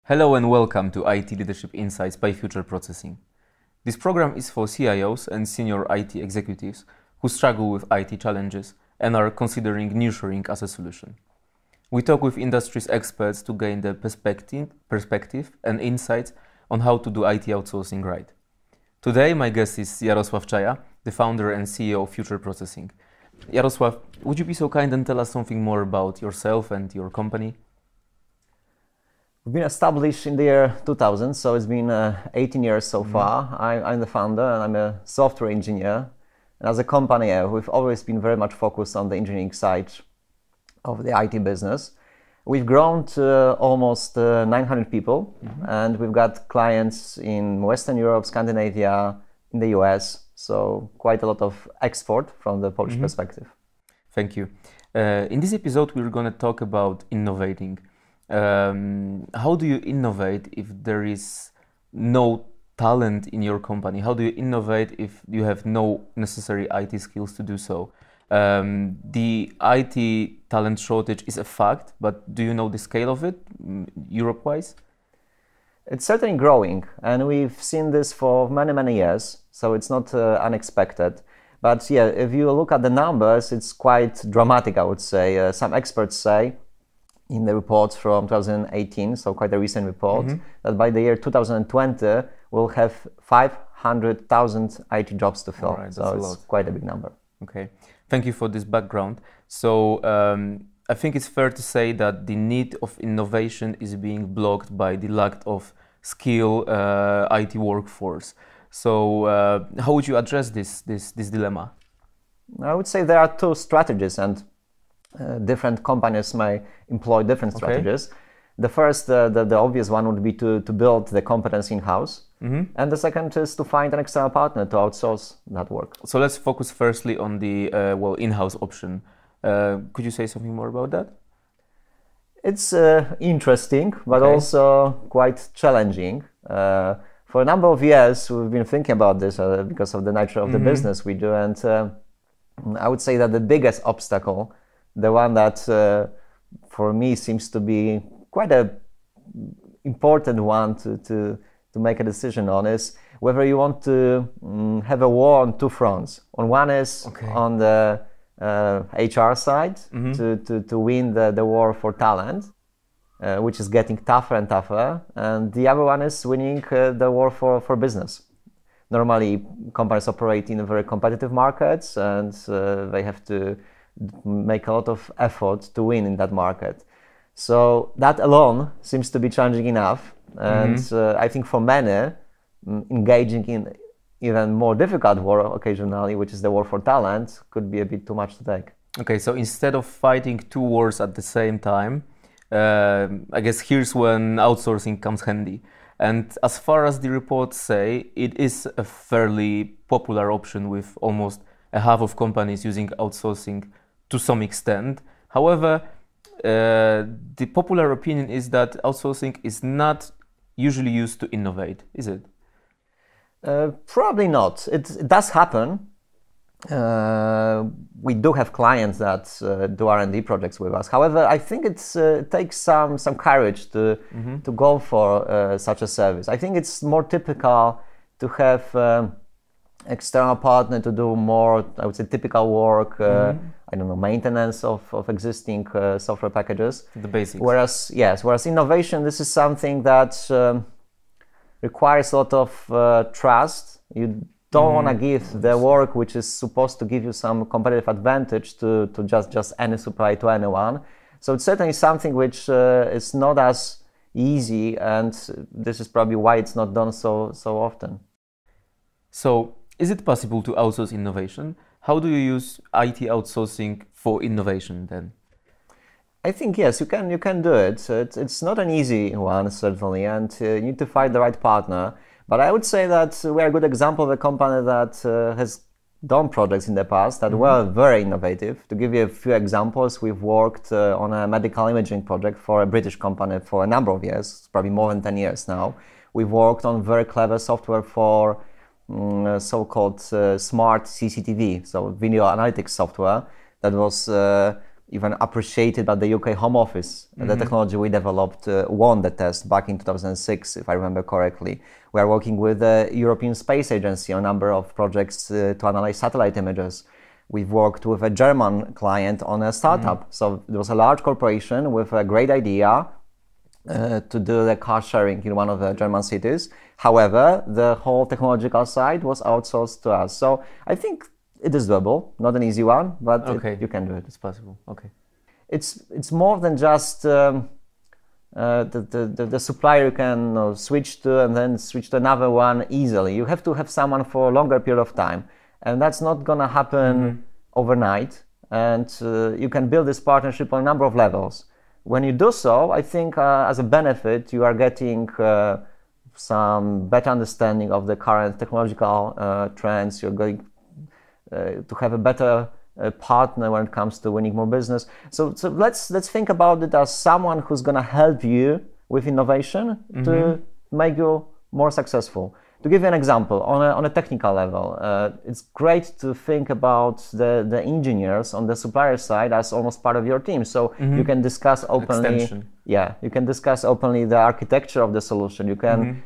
Hello and welcome to IT Leadership Insights by Future Processing. This program is for CIOs and senior IT executives who struggle with IT challenges and are considering nearshoring as a solution. We talk with industry's experts to gain the perspective and insights on how to do IT outsourcing right. Today, my guest is Jarosław Czaja, the founder and CEO of Future Processing. Jarosław, would you be so kind and tell us something more about yourself and your company? We've been established in the year 2000, so it's been 18 years so far. I'm the founder and I'm a software engineer. And as a company, we've always been very much focused on the engineering side of the IT business. We've grown to almost 900 people, and we've got clients in Western Europe, Scandinavia, in the US, so quite a lot of export from the Polish perspective. Thank you. In this episode, we're going to talk about innovating. How do you innovate if there is no talent in your company? How do you innovate if you have no necessary IT skills to do so? The IT talent shortage is a fact, but do you know the scale of it, Europe-wise? It's certainly growing, and we've seen this for many years, so it's not unexpected. But yeah, if you look at the numbers, it's quite dramatic, I would say. Some experts say in the report from 2018, so quite a recent report, that by the year 2020, we'll have 500,000 IT jobs to fill. Right, so it's quite a big number. Okay, thank you for this background. So I think it's fair to say that the need of innovation is being blocked by the lack of skilled IT workforce. So how would you address this dilemma? I would say there are two strategies, and different companies may employ different strategies. The first, the obvious one would be to build the competence in-house. And the second is to find an external partner to outsource that work. So let's focus firstly on the in-house option. Could you say something more about that? It's interesting, but also quite challenging. For a number of years, we've been thinking about this because of the nature of the business we do. And I would say that the biggest obstacle, the one that for me seems to be quite an important one to make a decision on, is whether you want to have a war on two fronts. On one is on the HR side, to win the war for talent, which is getting tougher and tougher. And the other one is winning the war for business. Normally, companies operate in very competitive markets, and they have to make a lot of effort to win in that market. So that alone seems to be challenging enough. And I think for many, engaging in even more difficult war occasionally, which is the war for talent, could be a bit too much to take. Okay, so instead of fighting two wars at the same time, I guess here's when outsourcing comes handy. And as far as the reports say, it is a fairly popular option, with almost a half of companies using outsourcing to some extent. However, the popular opinion is that outsourcing is not usually used to innovate, is it? Probably not. It does happen. We do have clients that do R&D projects with us. However, I think it takes some courage to go for such a service. I think it's more typical to have external partner to do more, I would say, typical work, I don't know, maintenance of existing software packages. The basics. Whereas innovation, this is something that requires a lot of trust. You don't want to give the work which is supposed to give you some competitive advantage to just any supply to anyone. So it's certainly something which is not as easy, and this is probably why it's not done so often. So is it possible to outsource innovation? How do you use IT outsourcing for innovation then? I think yes, you can do it. It's not an easy one, certainly, and you need to find the right partner. But I would say that we are a good example of a company that has done projects in the past that were very innovative. To give you a few examples, we've worked on a medical imaging project for a British company for a number of years, probably more than 10 years now. We've worked on very clever software for so-called smart CCTV, so video analytics software that was even appreciated by the UK Home Office. The technology we developed won the test back in 2006, if I remember correctly. We are working with the European Space Agency on a number of projects to analyze satellite images. We've worked with a German client on a startup. So there was a large corporation with a great idea to do the car sharing in one of the German cities. However, the whole technological side was outsourced to us. So I think it is doable, not an easy one, but you can do it. It's possible. Okay. It's more than just the supplier you can switch to and then switch to another one easily. You have to have someone for a longer period of time, and that's not going to happen overnight. And you can build this partnership on a number of levels. When you do so, I think as a benefit, you are getting some better understanding of the current technological trends. You're going to have a better partner when it comes to winning more business. So let's think about it as someone who's going to help you with innovation to make you more successful. To give you an example, on a technical level, it's great to think about the engineers on the supplier side as almost part of your team. So you can discuss openly. Extension. Yeah, you can discuss openly the architecture of the solution. You can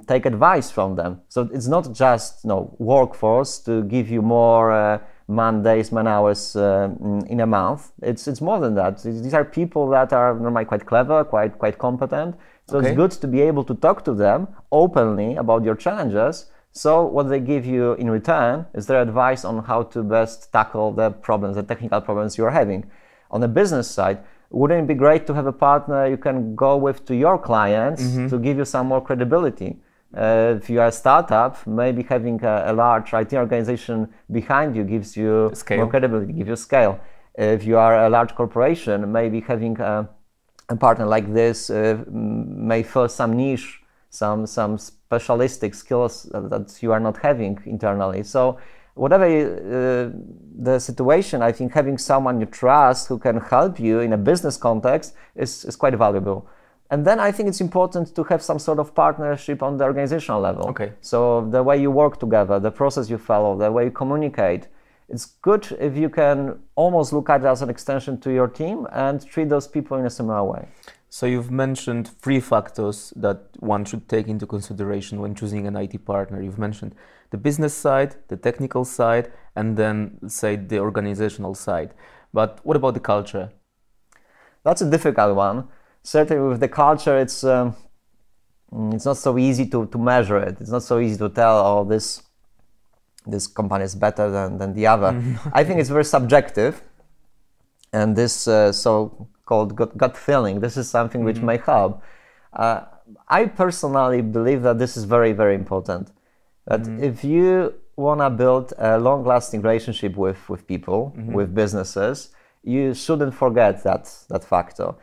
take advice from them. So it's not just workforce to give you more man days, man hours in a month. It's more than that. These are people that are normally quite clever, quite competent. So it's good to be able to talk to them openly about your challenges. So what they give you in return is their advice on how to best tackle the problems, the technical problems you're having. On the business side, wouldn't it be great to have a partner you can go with to your clients to give you some more credibility? If you are a startup, maybe having a large IT organization behind you gives you more credibility, gives you scale. If you are a large corporation, maybe having a partner like this may fill some niche, some specialistic skills that you are not having internally. So whatever the situation, I think having someone you trust who can help you in a business context is quite valuable. And then I think it's important to have some sort of partnership on the organizational level. Okay. So the way you work together, the process you follow, the way you communicate. It's good if you can almost look at it as an extension to your team and treat those people in a similar way. So you've mentioned 3 factors that one should take into consideration when choosing an IT partner. You've mentioned the business side, the technical side, and then, say, the organizational side. But what about the culture? That's a difficult one. Certainly with the culture, it's not so easy to measure it. It's not so easy to tell, oh, this company is better than the other. I think it's very subjective. And this so-called gut feeling, this is something which may help. I personally believe that this is very, very important. That if you want to build a long-lasting relationship with people, with businesses, you shouldn't forget that factor.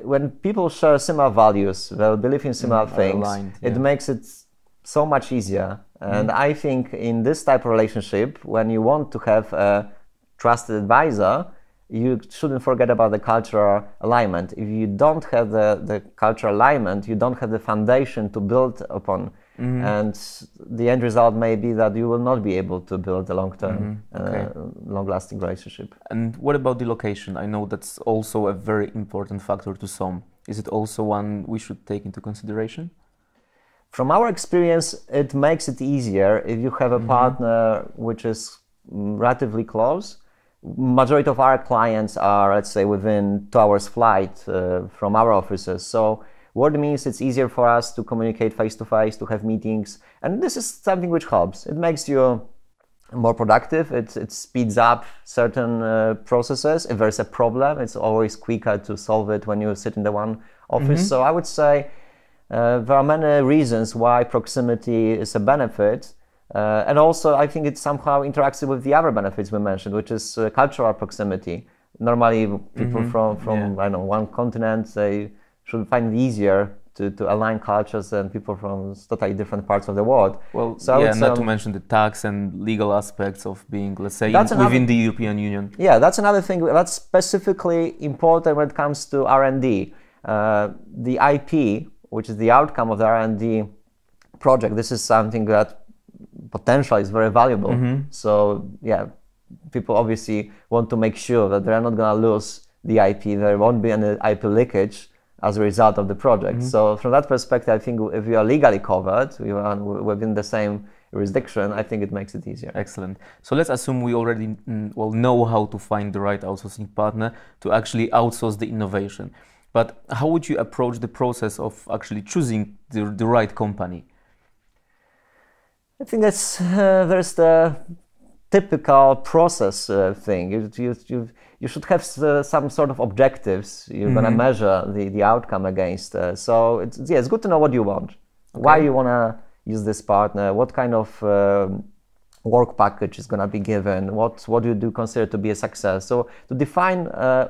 When people share similar values, they believe in similar things, it makes it so much easier. And I think in this type of relationship, when you want to have a trusted advisor, you shouldn't forget about the cultural alignment. If you don't have the cultural alignment, you don't have the foundation to build upon. And the end result may be that you will not be able to build a long-term, long-lasting relationship. And what about the location? I know that's also a very important factor to some. Is it also one we should take into consideration? From our experience, it makes it easier if you have a partner which is relatively close. Majority of our clients are, let's say, within 2 hours flight from our offices. So what it means, it's easier for us to communicate face-to-face, to have meetings. And this is something which helps. It makes you more productive. It speeds up certain processes. If there's a problem, it's always quicker to solve it when you sit in the one office. So I would say there are many reasons why proximity is a benefit. And also, I think it somehow interacts with the other benefits we mentioned, which is cultural proximity. Normally, people from I don't know, one continent, they should find it easier to align cultures than people from totally different parts of the world. Well, so not to mention the tax and legal aspects of being, let's say, within the European Union. Yeah, that's another thing that's specifically important when it comes to R&D. The IP, which is the outcome of the R&D project, this is something that potential is very valuable. So yeah, people obviously want to make sure that they're not going to lose the IP. There won't be any IP leakage as a result of the project. So from that perspective, I think if you are legally covered, you are within the same jurisdiction, I think it makes it easier. Excellent. So let's assume we already know how to find the right outsourcing partner to actually outsource the innovation. But how would you approach the process of actually choosing the right company? I think there's the typical process thing. You should have some sort of objectives you're going to measure the outcome against. So it's good to know what you want, why you want to use this partner, what kind of work package is going to be given, what do you consider to be a success. So to define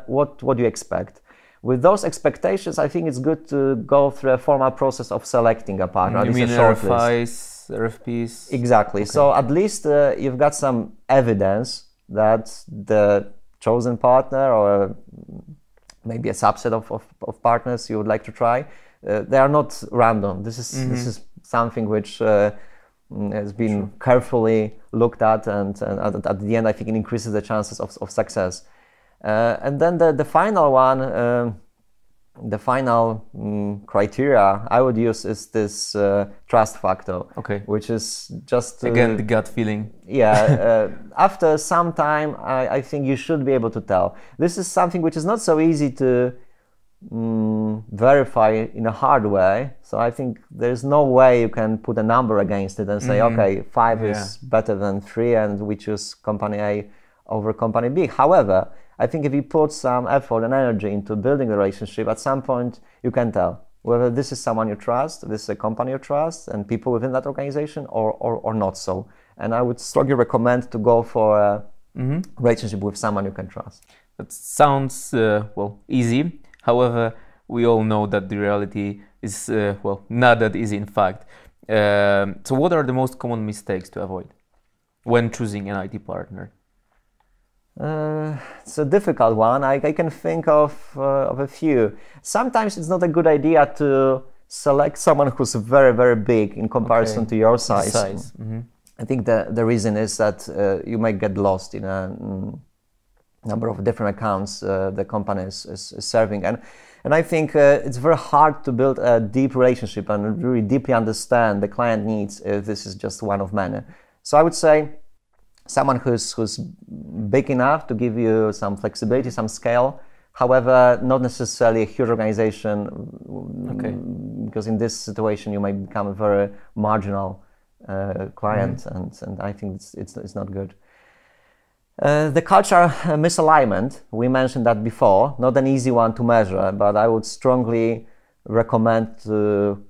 what you expect. With those expectations, I think it's good to go through a formal process of selecting a partner. You mean RFIs, RFPs? Exactly. Okay. So at least you've got some evidence that the chosen partner, or maybe a subset of partners you would like to try, they are not random. This is something which has been carefully looked at, and at the end, I think it increases the chances of success. And then the final one, the final criteria I would use is this trust factor, which is just again the gut feeling. Yeah, after some time, I think you should be able to tell. This is something which is not so easy to verify in a hard way. So I think there's no way you can put a number against it and say, okay, 5 is better than 3, and we choose company A over company B. However, I think if you put some effort and energy into building the relationship, at some point you can tell whether this is someone you trust, this is a company you trust, and people within that organization, or not so. And I would strongly recommend to go for a relationship with someone you can trust. That sounds, easy. However, we all know that the reality is, not that easy, in fact. So what are the most common mistakes to avoid when choosing an IT partner? It's a difficult one. I can think of a few. Sometimes it's not a good idea to select someone who's very, very big in comparison to your size. I think the reason is that you might get lost in a number of different accounts the company is serving. And I think it's very hard to build a deep relationship and really deeply understand the client needs if this is just one of many. So I would say someone who's big enough to give you some flexibility, some scale, however, not necessarily a huge organization, because in this situation you might become a very marginal client, and I think it's not good. The culture misalignment, we mentioned that before, not an easy one to measure, but I would strongly recommend to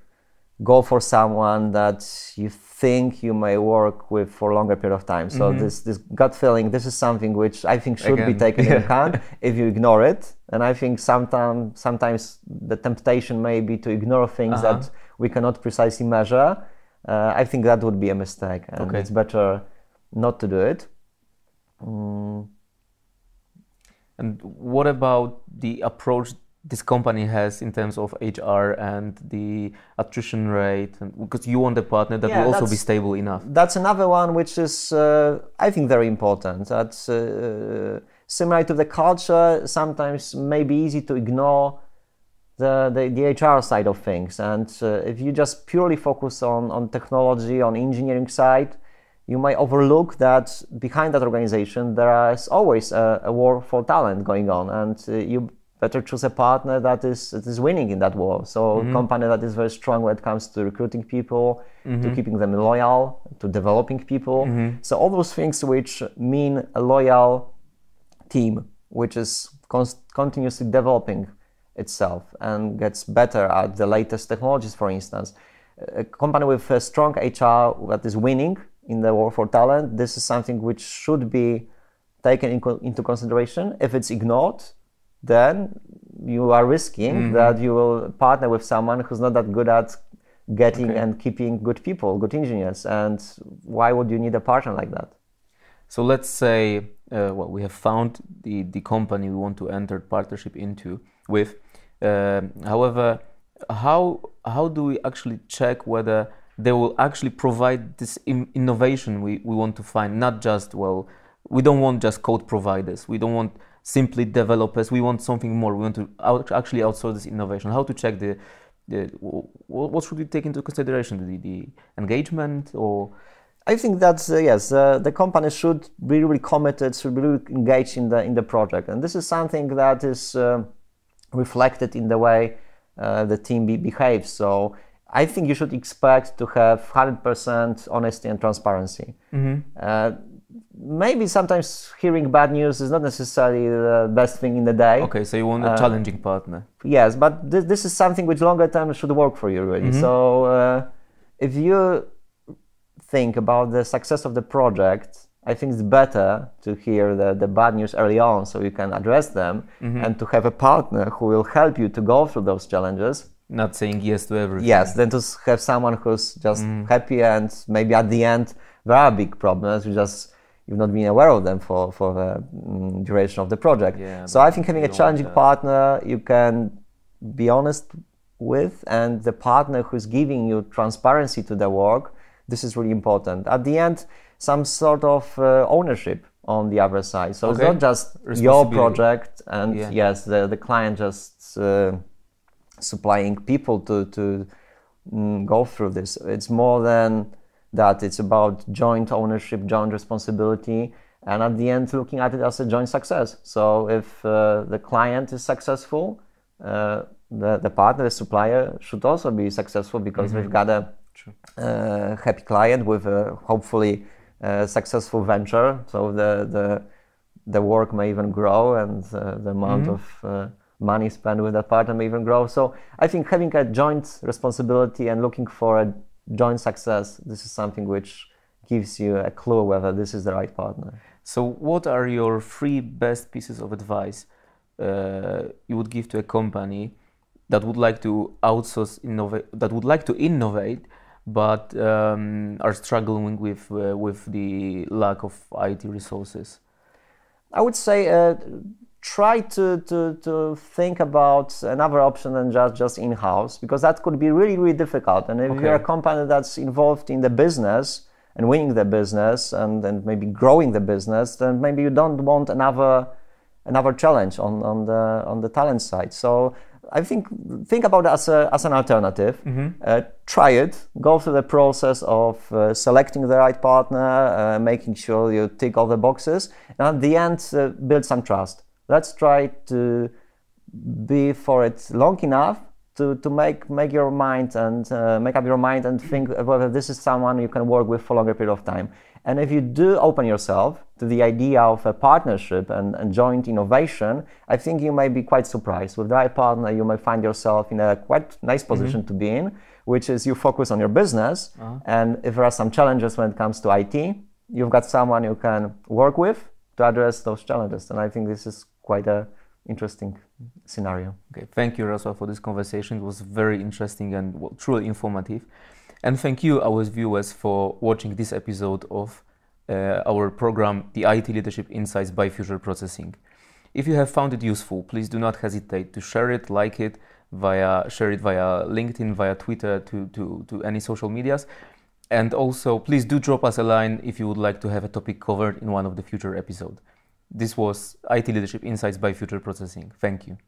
go for someone that you think you may work with for a longer period of time. So this gut feeling, this is something which I think should be taken into account if you ignore it. And I think sometimes the temptation may be to ignore things that we cannot precisely measure. I think that would be a mistake, and it's better not to do it. And what about the approach this company has in terms of HR and the attrition rate? Because you want a partner that will also be stable enough. That's another one which is, I think, very important. That's similar to the culture. Sometimes may be easy to ignore the HR side of things. And if you just purely focus on technology, on engineering side, you might overlook that behind that organization there is always a war for talent going on, and you better choose a partner that is winning in that war. So a company that is very strong when it comes to recruiting people, to keeping them loyal, to developing people. So all those things which mean a loyal team, which is continuously developing itself and gets better at the latest technologies, for instance. A company with a strong HR that is winning in the war for talent, this is something which should be taken into consideration. If it's ignored, then you are risking that you will partner with someone who's not that good at getting and keeping good people, good engineers. And why would you need a partner like that? So let's say, we have found the company we want to enter partnership with. However, how do we actually check whether they will actually provide this innovation we want to find, not just, well, we don't want just code providers, we don't want simply developers, we want something more, we want to actually outsource this innovation. How to check what should we take into consideration, the engagement? Or I think that yes, the company should be really committed, should be really engaged in the project, and this is something that is reflected in the way the team behaves. So I think you should expect to have 100% honesty and transparency. Maybe sometimes hearing bad news is not necessarily the best thing in the day. Okay, so you want a challenging partner. Yes, but this is something which longer term should work for you, really. So if you think about the success of the project, I think it's better to hear the bad news early on so you can address them, and to have a partner who will help you to go through those challenges. Not saying yes to everything. Yes, than to have someone who's just happy, and maybe at the end there are big problems, you've not been aware of them for the duration of the project. Yeah, so I think having a challenging partner you can be honest with, and the partner who's giving you transparency to the work, this is really important. At the end, some sort of ownership on the other side. So it's not just your project and yes, the client just supplying people to go through this. It's more than that. It's about joint ownership, joint responsibility, and at the end looking at it as a joint success. So if the client is successful, the partner, the supplier should also be successful, because we've got a happy client with a hopefully successful venture. So the work may even grow, and the amount of money spent with that partner may even grow. So I think having a joint responsibility and looking for a joint success, this is something which gives you a clue whether this is the right partner. So what are your 3 best pieces of advice you would give to a company that would like to outsource, that would like to innovate, but are struggling with the lack of IT resources? I would say try to think about another option than just in-house, because that could be really, really difficult. And if you're a company that's involved in the business and winning the business and maybe growing the business, then maybe you don't want another challenge on the talent side. So I think about it as an alternative. Try it, go through the process of selecting the right partner, making sure you tick all the boxes, and at the end build some trust. Let's try to be for it long enough to make your mind and make up your mind and think whether this is someone you can work with for a longer period of time. And if you do open yourself to the idea of a partnership and joint innovation, I think you may be quite surprised. With the right partner, you may find yourself in a quite nice position to be in, which is you focus on your business. And if there are some challenges when it comes to IT, you've got someone you can work with to address those challenges. And I think this is quite an interesting scenario. Okay, thank you, Jarosław, for this conversation. It was very interesting and truly informative. And thank you, our viewers, for watching this episode of our program, the IT Leadership Insights by Future Processing. If you have found it useful, please do not hesitate to share it, like it, share it via LinkedIn, via Twitter, to any social medias. And also, please do drop us a line if you would like to have a topic covered in one of the future episodes. This was IT Leadership Insights by Future Processing. Thank you.